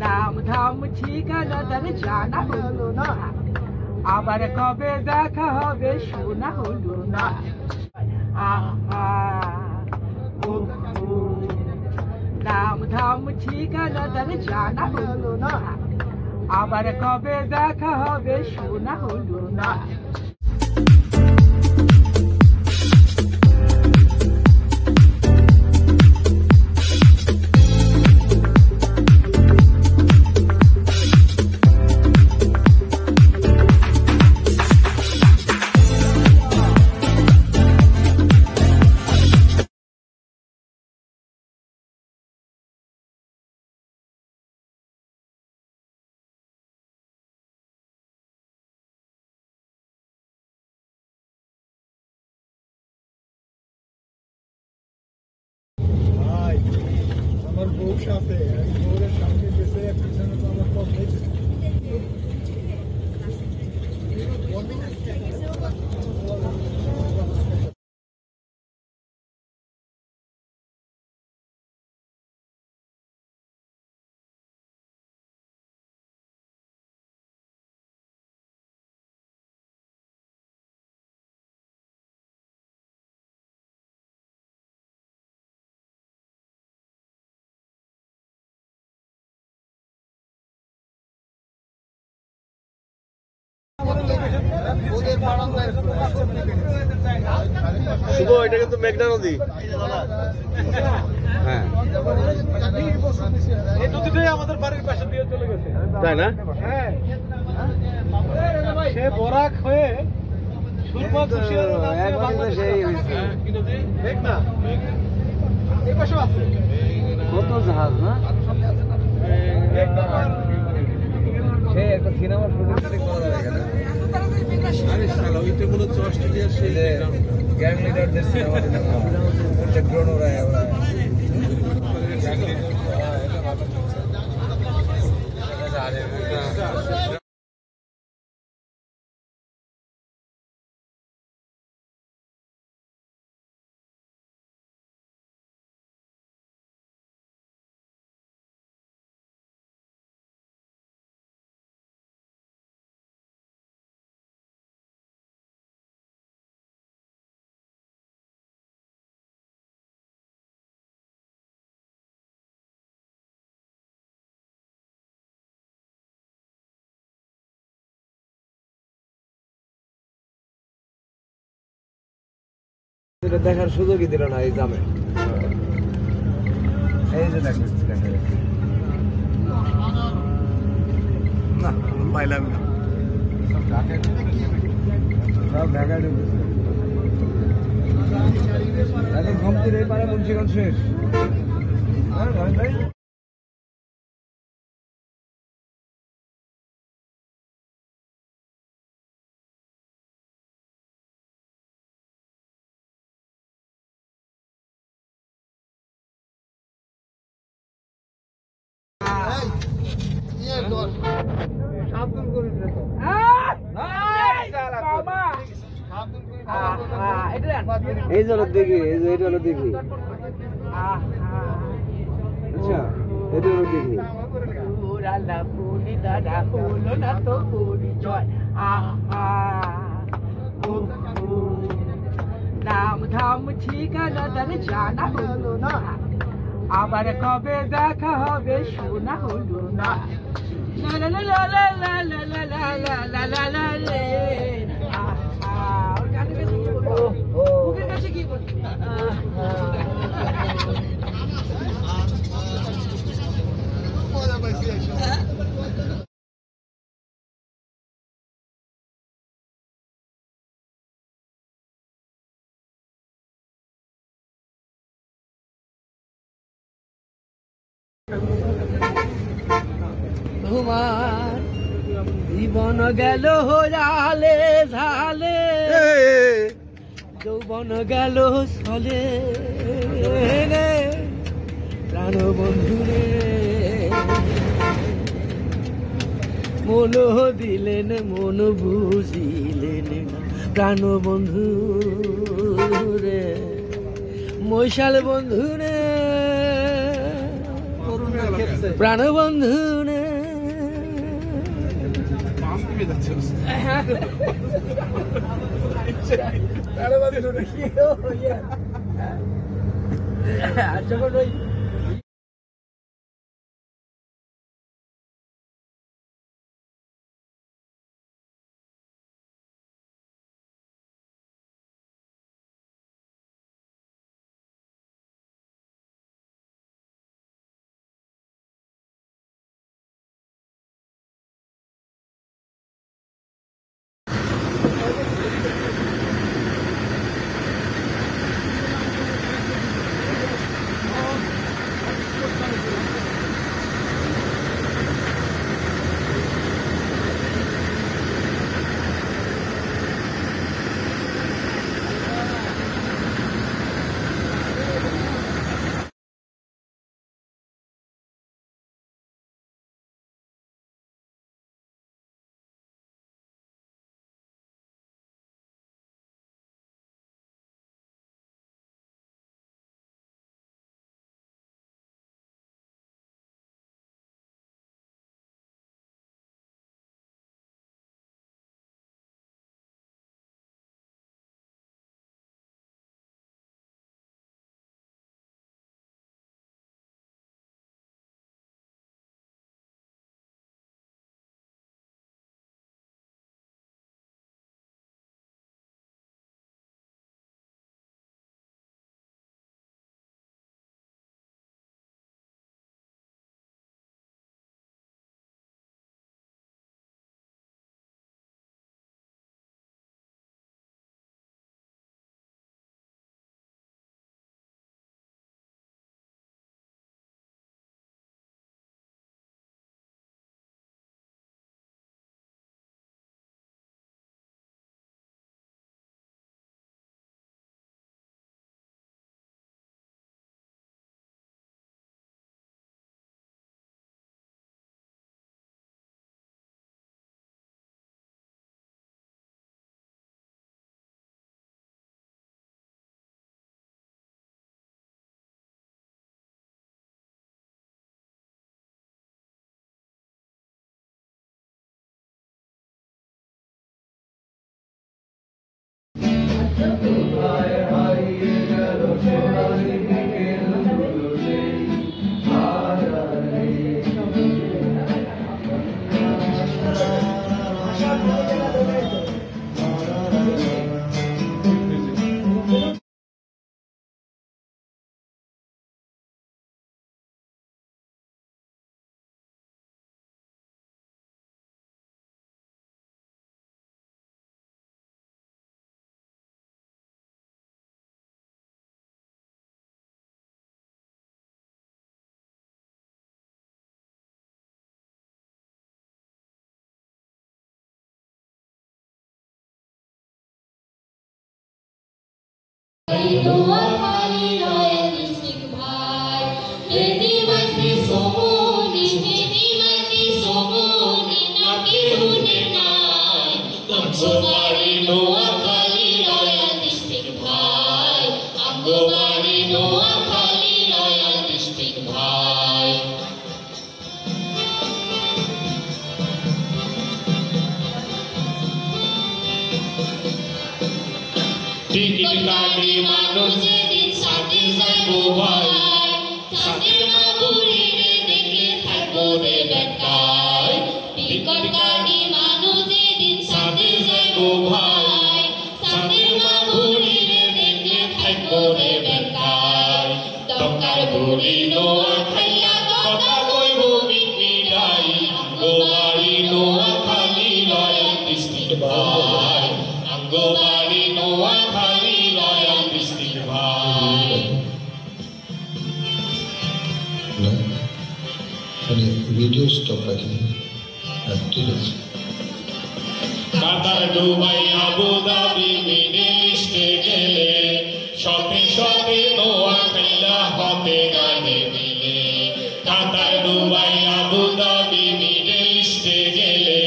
নাম ধাম ঠিকানা তাহলে জানা হলো না, আবার কবে দেখা হবে শোনা হলো না। নাম ধাম ঠিকানা তাহলে জানা হলো না, আবার কবে দেখা হবে শোনা হলো না। আমার বউ সাথে বউয়ের সামনে গেছে, পিছনে তো আমার পথ হয়েছে। শুভ, এটা কিন্তু মেঘনা নদী। হ্যাঁ, এই নদীটাই আমাদের বাড়ির পাশে দিয়ে চলে গেছে, তাই না? হ্যাঁ, সে বরাক হয়ে সুরমা কুশিয়ার মেঘনা এই পাশেও আছে। কত জাহাজ না, সে একটা সিনেমার শুটিং করা যায় এখানে। আরে শালা ওইটা বলে অস্ট্রেলিয়ার সেই গ্যাং লিডারদের সিনেমা দিলাম ড্রোন ওড়ায় ওরা দেখার সুযোগই দিল না এই দামে। এই যে দেখো না পাইলাম না, সব ঢাকা ঢুকেছে। এখন ঘুমতির এই পারে মুন্সিগঞ্জ শেষ। এই জন্য দেখি, এটা হলো দেখি, আচ্ছা এটা হলো দেখি। নাম ধাম ঠিকানা তাহলে জানা হলো না, আবার কবে দেখা হবে শোনা হলো না। লা লা লা লা লা লা লা লা লা লা লা লা লে। ওর কাছে কি বলবো, ওর কাছে কি বলবো। তোমার জীবন গেল জালে ঝালে, যৌবন গেল ছলে প্রাণ বন্ধু রে, মন দিলেন মন বুঝিলেন প্রাণ বন্ধু রে, মৈশাল বন্ধু রে প্রাণ বন্ধু রে যখন ওই টিকিট কাটি মানুষ যেদিন সাথে যাইবো ভাই সাথে মাগুরিরে দেখে থাকবো রে বেকায় টিকিট কাটি মানুষ যেদিন সাথে যাইবো ভাই সাথে মাগুরিরে দেখে থাকবো রে বেকায় দরকার বুড়ি নোয়া খাইয়া কথা কইব মিটমিটাই গোবাড়ি নোয়া খালি লয়াল ডিস্ট্রিক্ট ভাই গোবাড়ি নোয়া খালি লয়াল ডিস্ট্রিক্ট ভাই ভিডিও স্টপ রাখি ঠিক আছে Qatar Dubai Abu Dhabi middle ইস্টে গেলে শপে শপে নোয়া খাইলা হতে গানে মিলে Qatar Dubai Abu Dhabi middle ইস্টে গেলে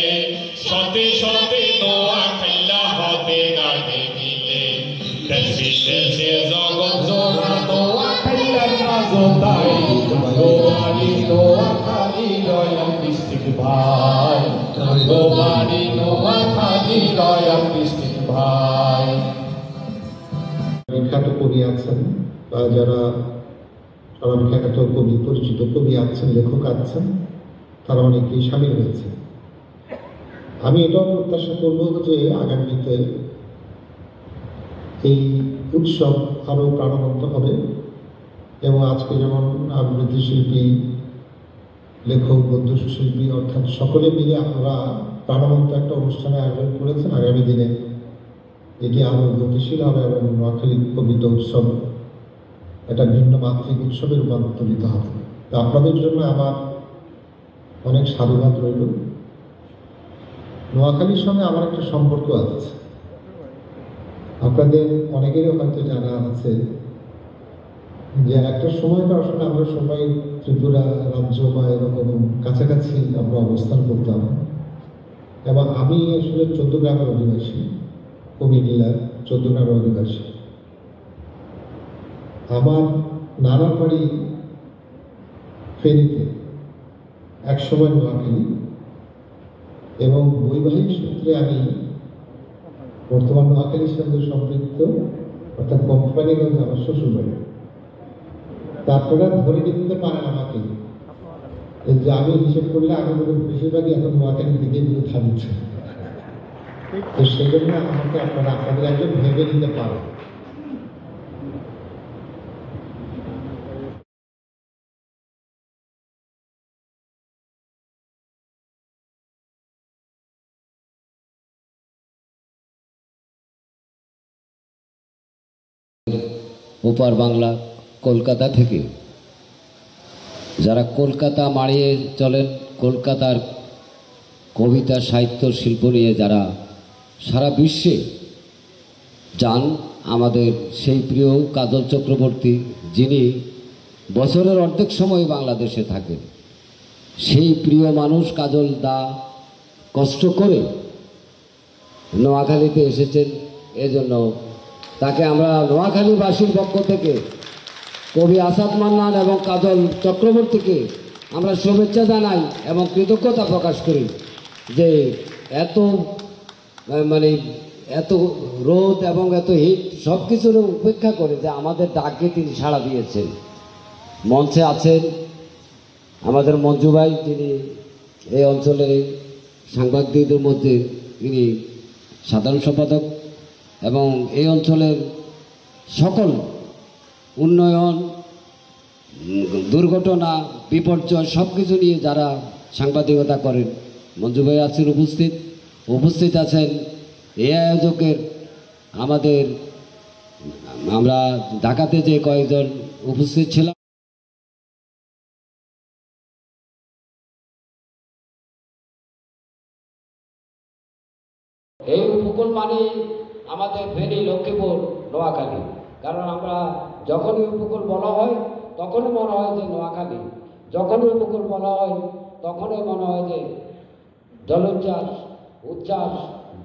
শপে শপে নোয়া খাইলা হতে গানে মিলে দেশে দেশে জগৎ জোড়া কোথায় তোমারি নোয়াখালী রয়্যাল ডিস্ট্রিক্ট ভাই তোমারি নোয়াখালী রয়্যাল ডিস্ট্রিক্ট ভাই। বিখ্যাত কবি আছেন বা যারা বিখ্যাত কবি পরিচিত কবি আছেন, লেখক আছেন, তারা অনেকেই সামিল হয়েছে। আমি এটাও প্রত্যাশা করব যে আগামীতে এই উৎসব আরও প্রাণবন্ত হবে এবং আজকে যেমন আবৃত্তি শিল্পী, লেখক, গদ্যশিল্পী অর্থাৎ সকলে মিলে আপনারা প্রাণবন্ত একটা অনুষ্ঠানের আয়োজন করেছেন, আগামী দিনে এটি আরও গতিশীল হবে এবং নোয়াখালী কবিতা উৎসব একটা ভিন্ন মাত্রিক উৎসবে রূপান্তরিত হবে। তো আপনাদের জন্য আমার অনেক সাধুবাদ রইল। নোয়াখালীর সঙ্গে আমার একটা সম্পর্ক আছে, আপনাদের অনেকেরই হয়তো জানা আছে যে একটা সময় তো আসলে আমরা সবাই ত্রিপুরা রাজ্য বা এরকম কাছাকাছি আমরা অবস্থান করতাম এবং আমি আসলে চৌদ্দগ্রামের অধিবাসী, কুমিল্লার চৌদ্দগ্রামের অধিবাসী। আমার নানার বাড়ি ফেনীতে, একসময় নোয়াখালী, এবং বৈবাহিক সূত্রে আমি বর্তমান নোয়াখালীর সঙ্গে সম্পৃক্ত, অর্থাৎ কোম্পানিগঞ্জ আমার শ্বশুরবাড়ি। তা আপনারা ধরে নিতে পারেন আমাকে যে আমি হিসেব করলে আমি বেশিরভাগই এখন নোয়াখালীর দিকে গিয়ে থাকছে। তো সেই জন্য আমাকে আপনারা আপনাদের একজন ভেবে নিতে পারেন। ওপার বাংলা কলকাতা থেকে যারা কলকাতা মাড়িয়ে চলেন, কলকাতার কবিতা সাহিত্য শিল্প নিয়ে যারা সারা বিশ্বে যান, আমাদের সেই প্রিয় কাজল চক্রবর্তী, যিনি বছরের অর্ধেক সময় বাংলাদেশে থাকেন, সেই প্রিয় মানুষ কাজল দা কষ্ট করে নোয়াখালীতে এসেছেন। এজন্য তাকে আমরা নোয়াখালীবাসীর পক্ষ থেকে কবি আসাদ মান্নান এবং কাজল চক্রবর্তীকে আমরা শুভেচ্ছা জানাই এবং কৃতজ্ঞতা প্রকাশ করি যে এত এত রোদ এবং এত হিট সব কিছুর উপেক্ষা করে যে আমাদের ডাকে তিনি সাড়া দিয়েছেন। মঞ্চে আছেন আমাদের মঞ্জু ভাই, তিনি এই অঞ্চলের সাংবাদিকদের মধ্যে তিনি সাধারণ সম্পাদক এবং এই অঞ্চলের সকল উন্নয়ন, দুর্ঘটনা, বিপর্যয় সব কিছু নিয়ে যারা সাংবাদিকতা করেন, মঞ্জু ভাই আছেন উপস্থিত আছেন এই আয়োজকের আমাদের, আমরা ঢাকাতে যে কয়েকজন উপস্থিত ছিলাম। এই উপকূল মানে আমাদের ফেনী, লক্ষ্মীপুর, নোয়াখালী। কারণ আমরা যখনই উপকূল বলা হয় তখনই মনে হয় যে নোয়াখালী, যখনই উপকূল বলা হয় তখনই মনে হয় যে জলোচ্ছ্বাস, উচ্ছ্বাস,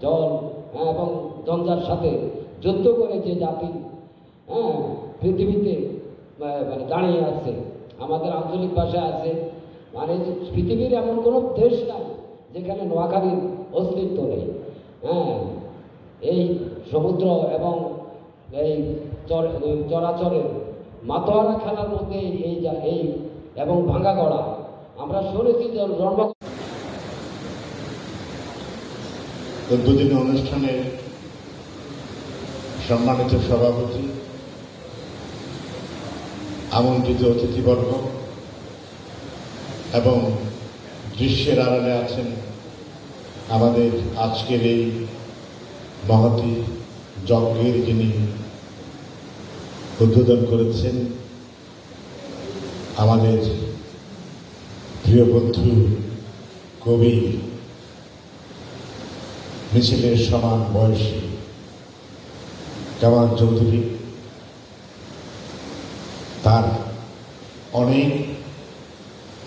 জল এবং ঝঞ্ঝার সাথে যুদ্ধ করে যে জাতি পৃথিবীতে দাঁড়িয়ে আছে। আমাদের আঞ্চলিক ভাষায় আছে পৃথিবীর এমন কোনো দেশ নাই যেখানে নোয়াখালীর অস্তিত্ব নেই। এই সমুদ্র এবং এই চরাচরের মাতোয়ারা খেলার মধ্যে এই এবং ভাঙা গড়া আমরা শুনেছি যে জন্ম। উদ্বোধনী অনুষ্ঠানে সম্মানিত সভাপতি, আমন্ত্রিত অতিথিবর্গ এবং দৃশ্যের আড়ালে আছেন আমাদের আজকের এই মহতী যজ্ঞের যিনি উদ্বোধন করেছেন, আমাদের প্রিয় বন্ধু কবি, মিছিলের সমান বয়সী কামাল চৌধুরী। তার অনেক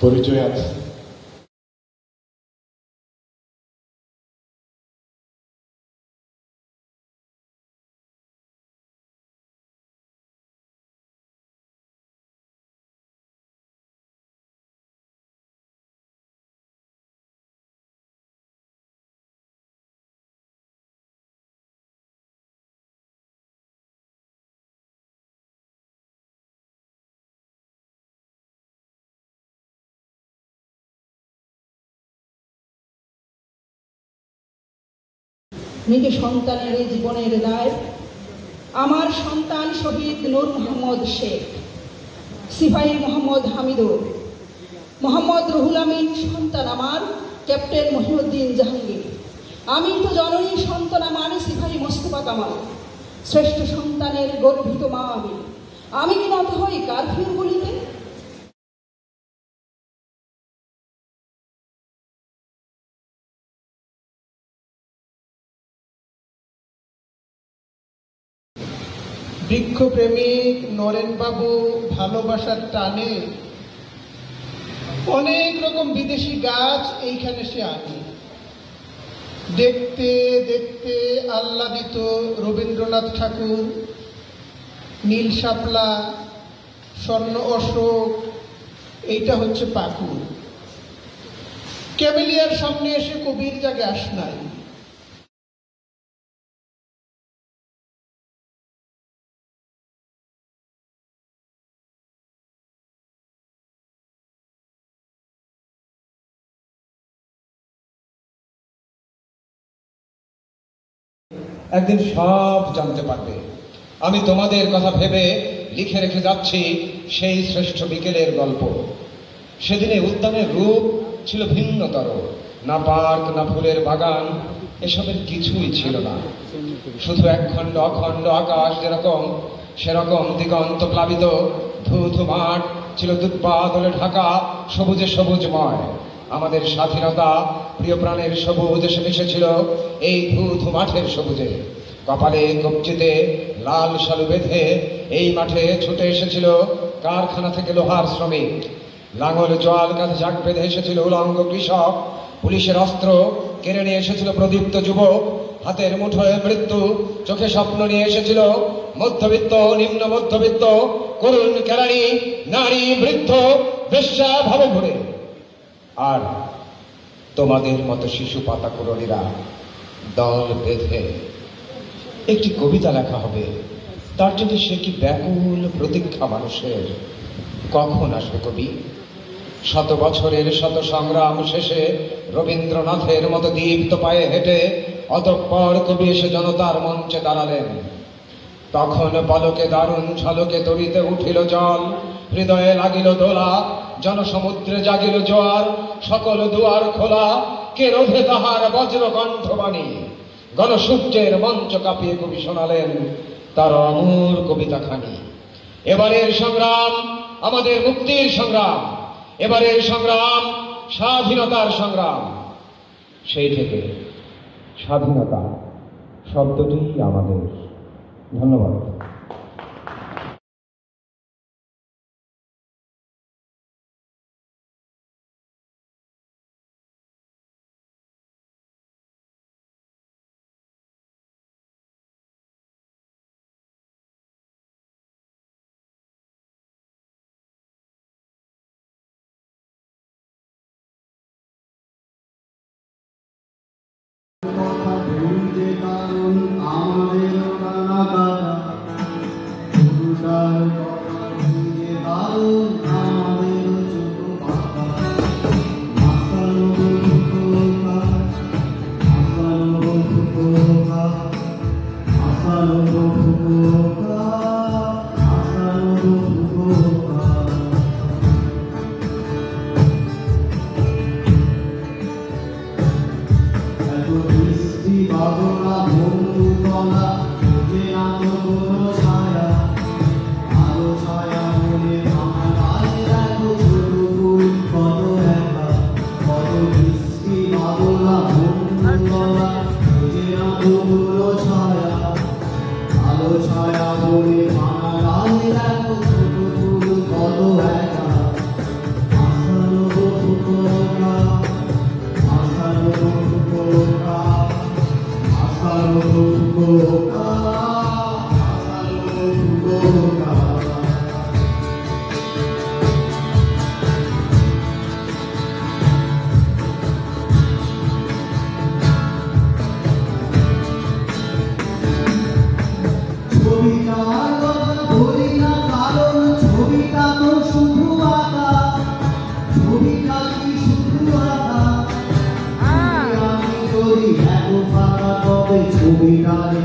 পরিচয় আছে। নিজ সন্তানের এই জীবনের দায়। আমার সন্তান শহীদ নূর মোহাম্মদ শেখ, সিপাহী মোহাম্মদ হামিদুর, মোহাম্মদ রুহুল আমিন সন্তান আমার ক্যাপ্টেন মহিউদ্দিন জাহাঙ্গীর, আমি তো জননী সন্তান আমার সিপাহী মোস্তফা কামাল, শ্রেষ্ঠ সন্তানের গর্বিত মা আমি কি নত হই কারফিউর গুলিতে? বৃক্ষপ্রেমিক নরেন বাবু ভালোবাসার টানে অনেক রকম বিদেশি গাছ এইখানে সে আনে। দেখতে দেখতে আহ্লাদিত রবীন্দ্রনাথ ঠাকুর, নীল শাপলা, স্বর্ণ অশোক, এইটা হচ্ছে পাকুর। ক্যামেলিয়ার সামনে এসে কবির জাগে আস নাই। একদিন সব জানতে পারবে। আমি তোমাদের কথা ভেবে লিখে রেখে যাচ্ছি সেই শ্রেষ্ঠ বিকেলের গল্প। সেদিনে উদ্যানের রূপ ছিল ভিন্নতর, না পার্ক না ফুলের বাগান, এসবের কিছুই ছিল না। শুধু একখণ্ড অখণ্ড আকাশ যেরকম সেরকম দিগন্ত প্লাবিত ধুধু মাঠ ছিল, দুর্বাদলে ঢাকা সবুজে সবুজময়। আমাদের স্বাধীনতা প্রিয় প্রাণের সবুজ এসে মিশেছিল এই ধুধু মাঠের সবুজে। কপালে কবজিতে লাল শালু বেঁধে এই মাঠে ছুটে এসেছিল কারখানা থেকে লোহার শ্রমিক, লাঙল জোয়াল কাঁধে জাক বেঁধে এসেছিল উলঙ্গ কৃষক, পুলিশের অস্ত্র কেড়ে নিয়ে এসেছিল প্রদীপ্ত যুবক, হাতের মুঠোয় মৃত্যু, চোখে স্বপ্ন নিয়ে এসেছিল মধ্যবিত্ত, নিম্ন মধ্যবিত্ত, করুণ কেরানি, নারী, বৃদ্ধ, বেশ্যা, ভাবঘুরে। আর তোমাদের মতো শিশু পাতা কুড়িরা দল বেঁধে একটি কবিতা লেখা হবে, তার জন্য সে কি ব্যাকুল প্রতীক্ষা মানুষের। কখন আসবে কবি? শত বছরের শত সংগ্রাম শেষে রবীন্দ্রনাথের মতো দীপ্ত পায়ে হেঁটে অতঃপর কবি এসে জনতার মঞ্চে দাঁড়ালেন। তখন পলকে দারুণ ঝলকে তরিতে উঠিল জল, হৃদয়ে লাগিল দোলা, জনসমুদ্রে জাগিল জোয়ার, সকল দুয়ার খোলা, কে রোধে তাহার বজ্র কণ্ঠবাণী। গণসূর্যের মঞ্চ কাঁপিয়ে কবি শোনালেন তার অমর কবিতা খানি। এবারের সংগ্রাম আমাদের মুক্তির সংগ্রাম, এবারের সংগ্রাম স্বাধীনতার সংগ্রাম। সেই থেকে স্বাধীনতা শব্দটি আমাদের। ধন্যবাদ। আমাদের Run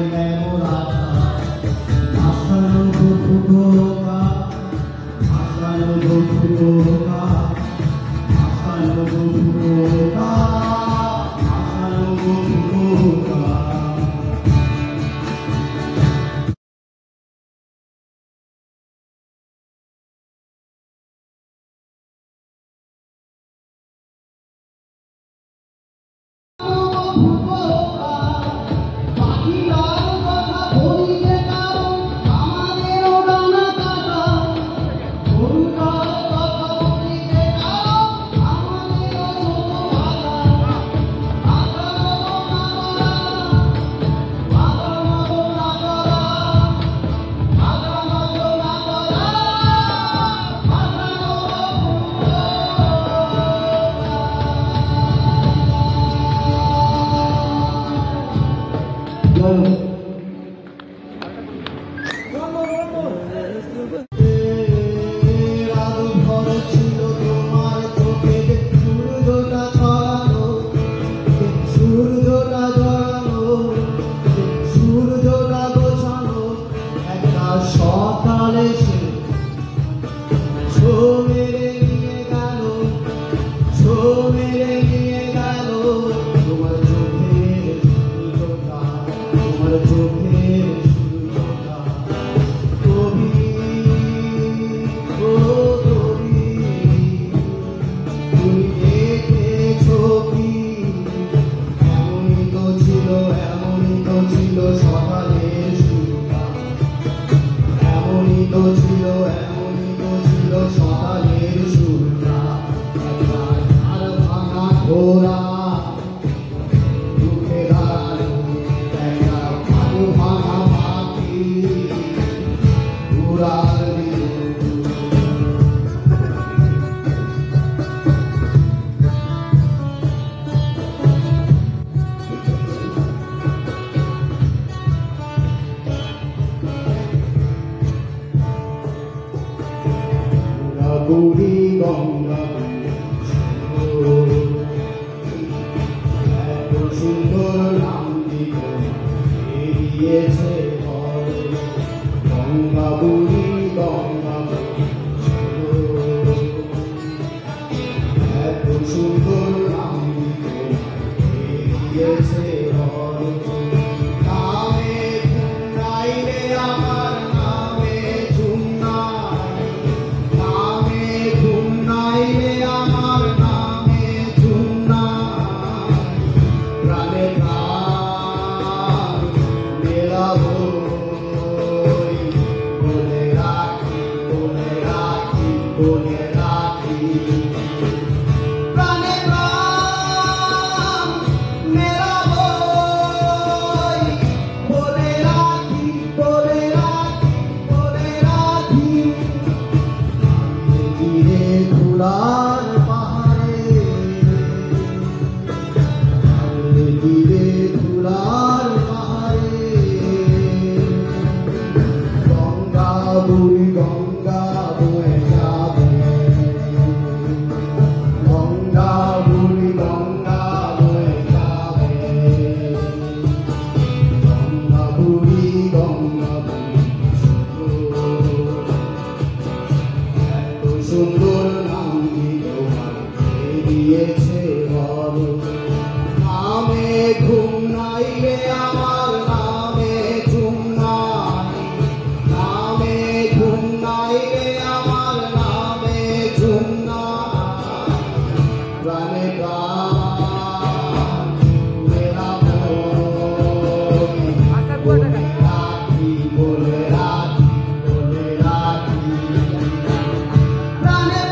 it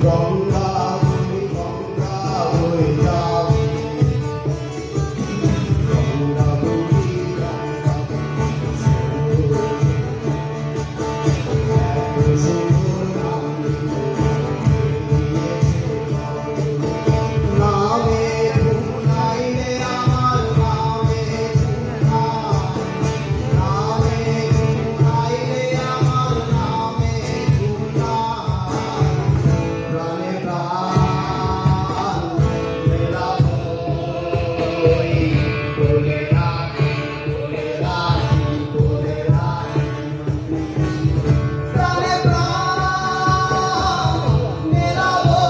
গঙ্গা বয়ে যাবে গঙ্গা নামে ঘুমাইলে আমার নামে নামে ঘুমাইলে আমার নামে প্রাণে প্রাণ মেলাবো বলে রাখি বলে রাখি বলে রাখি প্রাণে প্রাণ মেলাবো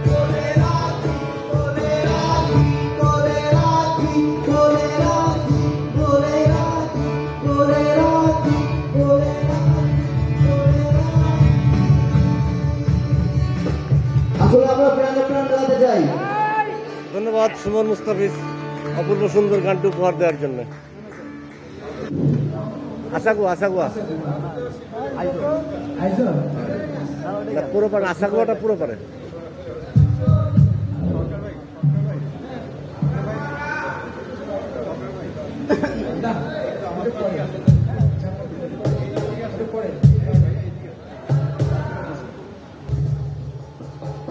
বলে রাখি বলে রাখি বলে রাখি বলে রাখি বলে রাখি বলে রাখি বলে আসলে আমরা প্রাণে প্রাণ মেলাতে যাই। ধন্যবাদ সুমন মুস্তাফিজ অপূর্ব সুন্দর গানটি উপহার দেওয়ার জন্য। আশাগুয়া পুরো পারে, আশাগুয়াটা পুরো পারে।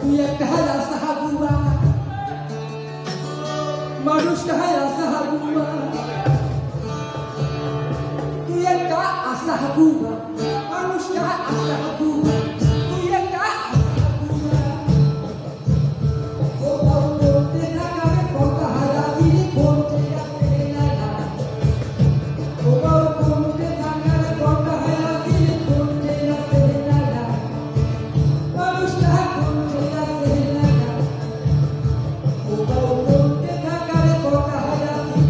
তুই একটা সাহাগুয়া মানুষটা সাহাগুয়া তুই একটা আসাহাগুয়া মানুষটা আসাহাগুয়া তুই একটা আসাহাগুয়া ও বলতে থাকারে কথা হারাবি বলতে আসে না ও বলতে থাকারে কথা হারাবি বলতে আসে না মানুষটা বলতে আসে না ও বলতে থাকারে কথা হারাবি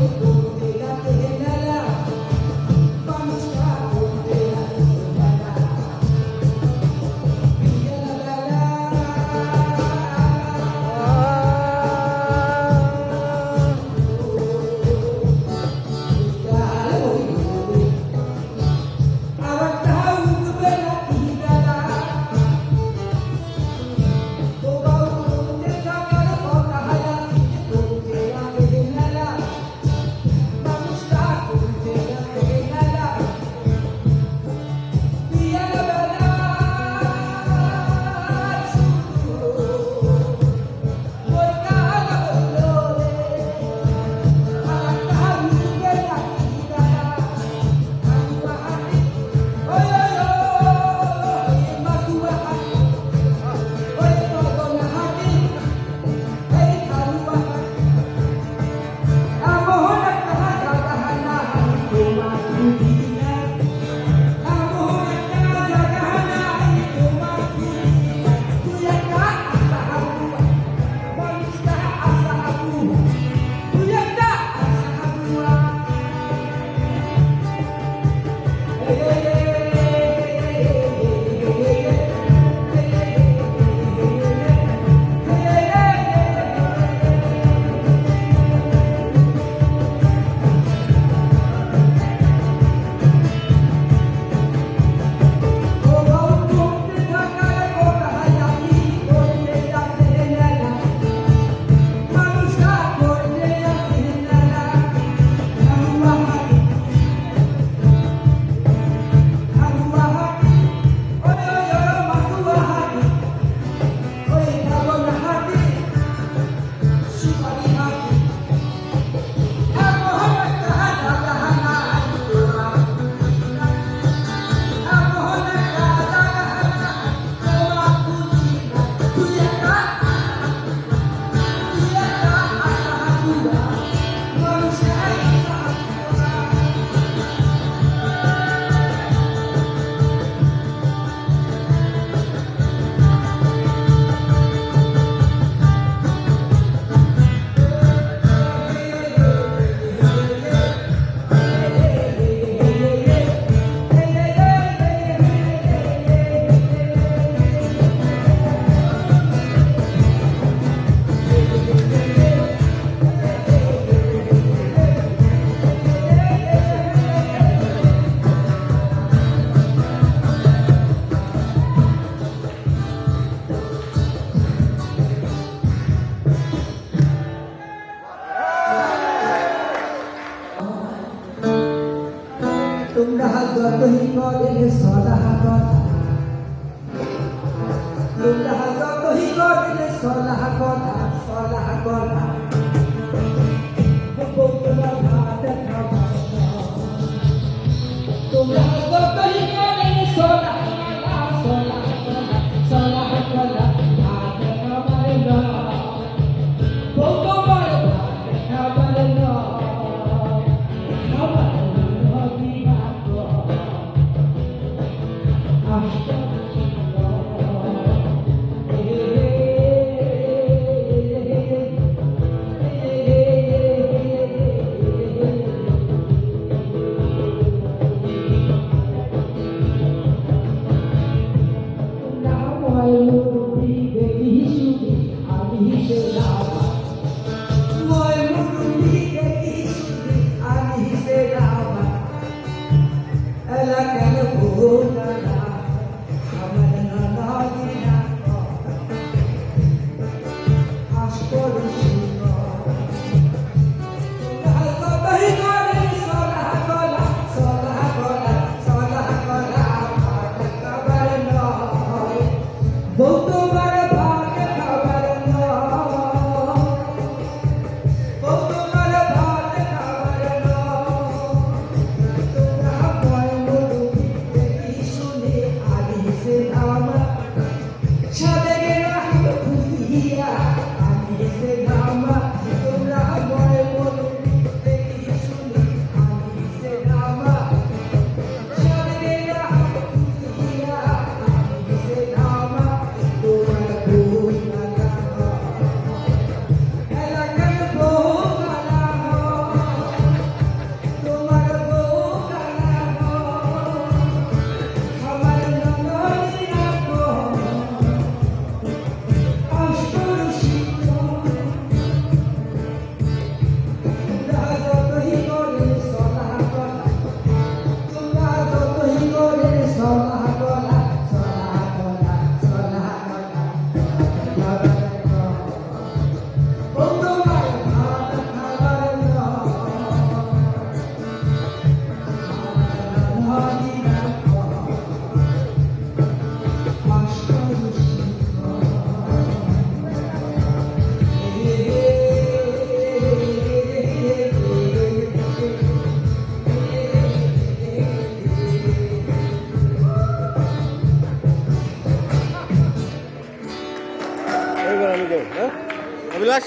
তোমরা যতই করলে সলা কথা তোমরা ভাত খাবা তোমরা যতই করলে সলা কথা ভাত খাবার না তোমার ভাত খাবার না খাবার নদী ভাত আশা অভিলাষ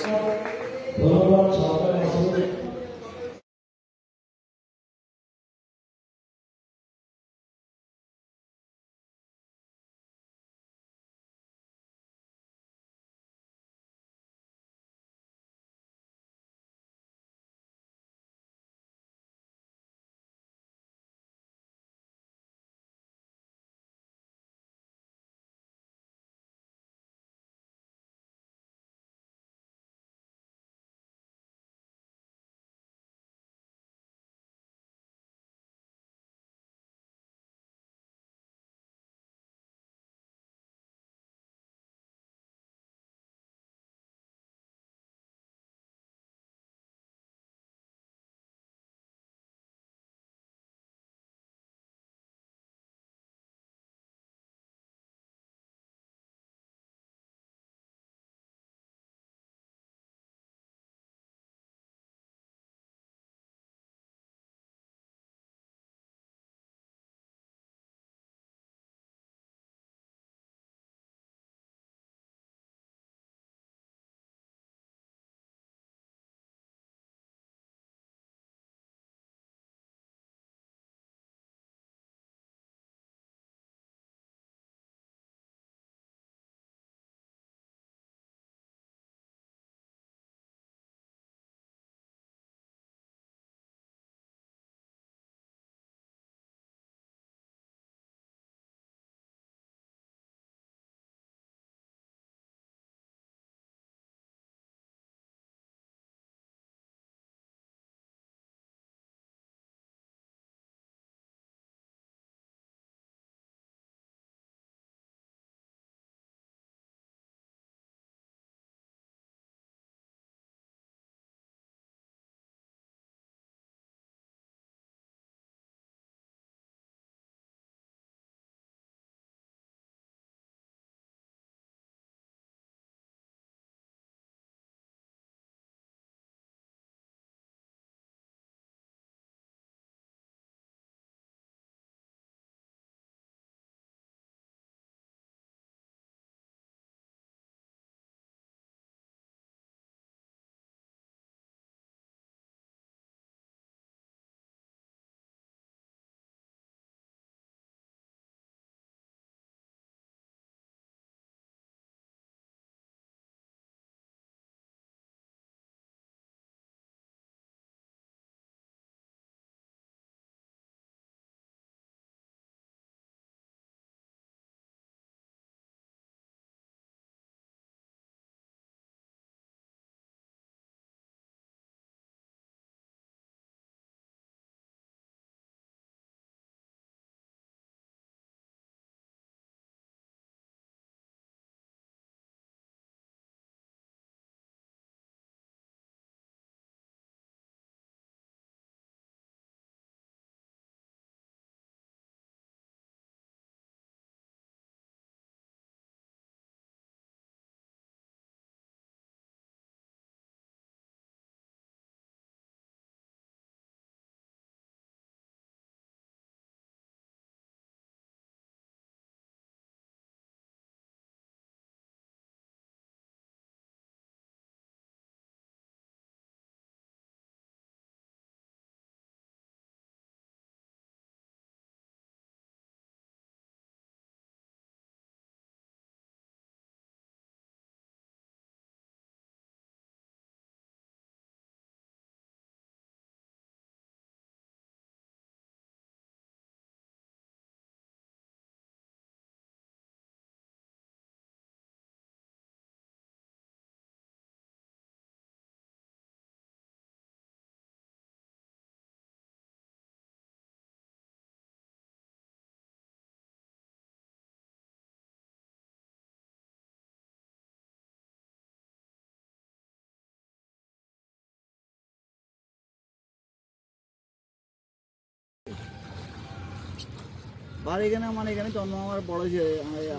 বাড়ি এখানে মানে এখানে জন্ম আমার বড় যে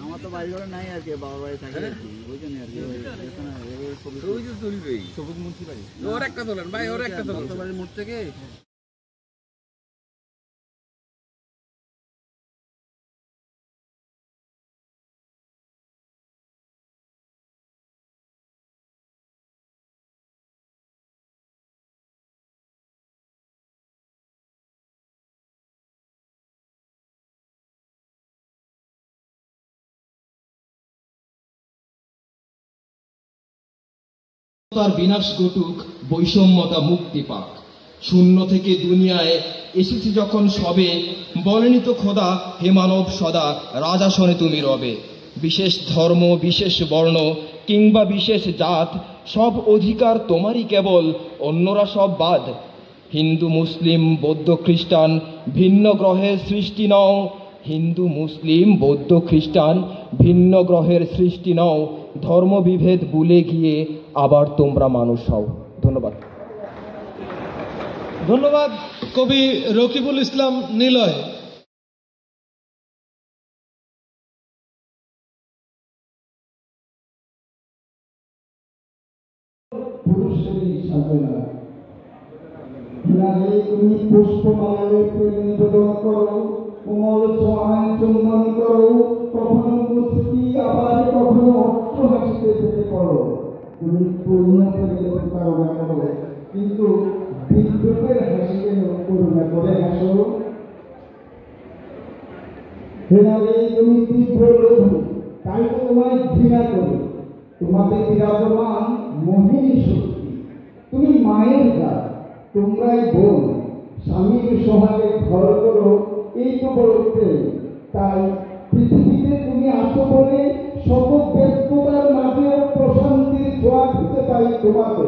আমার তো বাড়ি ঘরে নাই আর কি, বাবার বাড়ি থাকে আর কি, ওই জন্য আর কি সবুজ মুন্সি বাড়ি। ওর একটা তোলেন ভাই, ওর একটা তোলেন বাড়ির মোড় থেকে। তার বিনাশ ঘটুক, বৈষম্যতা মুক্তি পাক। শূন্য থেকে দুনিয়ায় এসেছি যখন সবে, বলেনি তো খোদা হে মানব সদা রাজাসনে তুমি রবে। বিশেষ ধর্ম, বিশেষ বর্ণ কিংবা বিশেষ জাত, সব অধিকার তোমারই কেবল, অন্যরা সব বাদ। হিন্দু মুসলিম বৌদ্ধ খ্রিস্টান ভিন্ন গ্রহের সৃষ্টি নও, হিন্দু মুসলিম বৌদ্ধ খ্রিস্টান ভিন্ন গ্রহের সৃষ্টি নও। ধর্মবিভেদ ভুলে গিয়ে আবার তোমরা মানুষ হও। ধন্যবাদ। ধন্যবাদ কবি রকিবুল ইসলাম নিলয়। তুমি পুষ্পমালায় নিবেদন করো, কোমল ছোঁয়ায় চুম্বন করো, কখনো মুক্তি আবার কখনো অর্থ হাসিতে ফেলে পড়ো। তুমি পূর্ণ করে করুণা করো, কিন্তু বিদ্রোহের হাসিকে করুণা করে হাসো। হেনালে তুমি তীব্র লোভ, তাই তো তোমায় ঘৃণা করি। তোমাকে বিরাজমান মোহিনী শক্তি, তুমি মায়ের গা, তোমরাই বোন। স্বামীর সোহাগে ঘর করো, এই তো বড় প্রেম। তাই পৃথিবীতে তুমি আছো বলে সকল ব্যস্ততার মাঝেও প্রশান্তির ছোঁয়া খুঁজে পাই তোমাকে।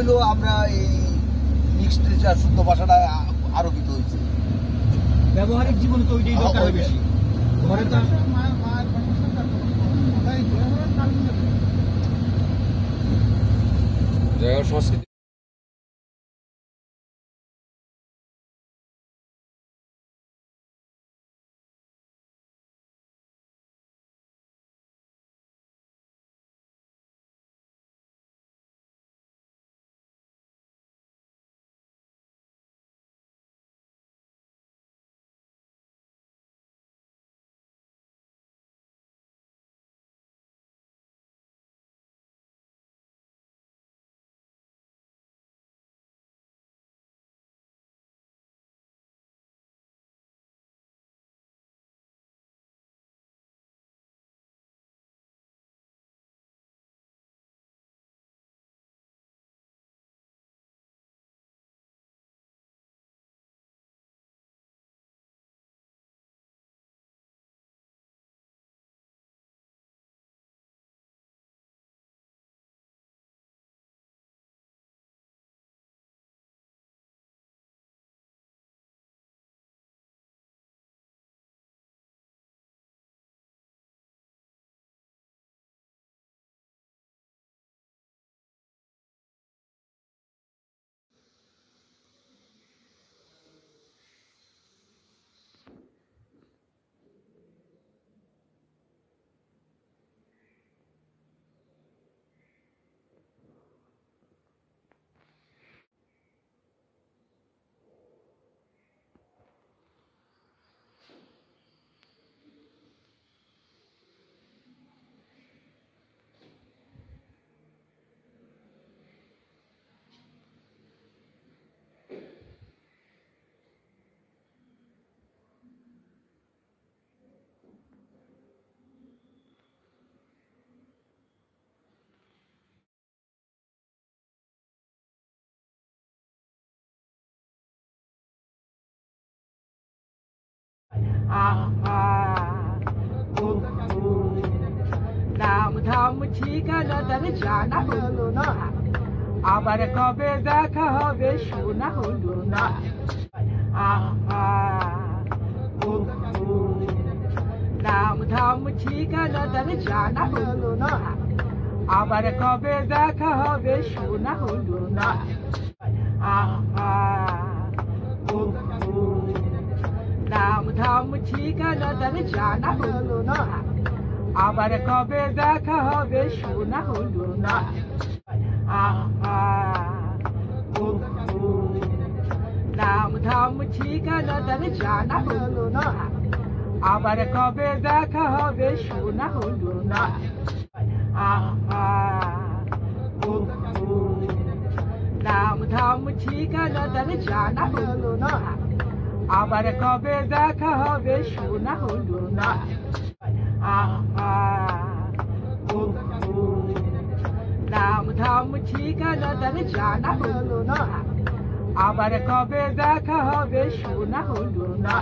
হইলো আমরা এই মিক্সড শুদ্ধ ভাষাটা আরোপিত হয়েছে। ব্যবহারিক জীবনে তো ওইটাই দরকার বেশি। ঘরে তো সংস্কৃতি নাম ধাম ঠিকানা তার জানা হলো না, আবার কবে দেখা হবে শোনা হলো না। নাম ধাম ঠিকানা তার জানা হলো না, আবার কবে দেখা হবে শোনা হলো না। নাম ধাম ঠিকানা তার জানা হলো না, আবার কবে দেখা হবে শোনা হলো না। নাম ধাম ঠিকানা তার জানা হলো না, আবার কবে দেখা হবে শোনা হলো না। নাম ধাম ঠিকানা তার জানা হলো না, আবার কবে দেখা হবে শোনা হলো না। নাম ধাম ঠিকানা তার জানা হলো না, আবার কবে দেখা হবে শোনা হলো না।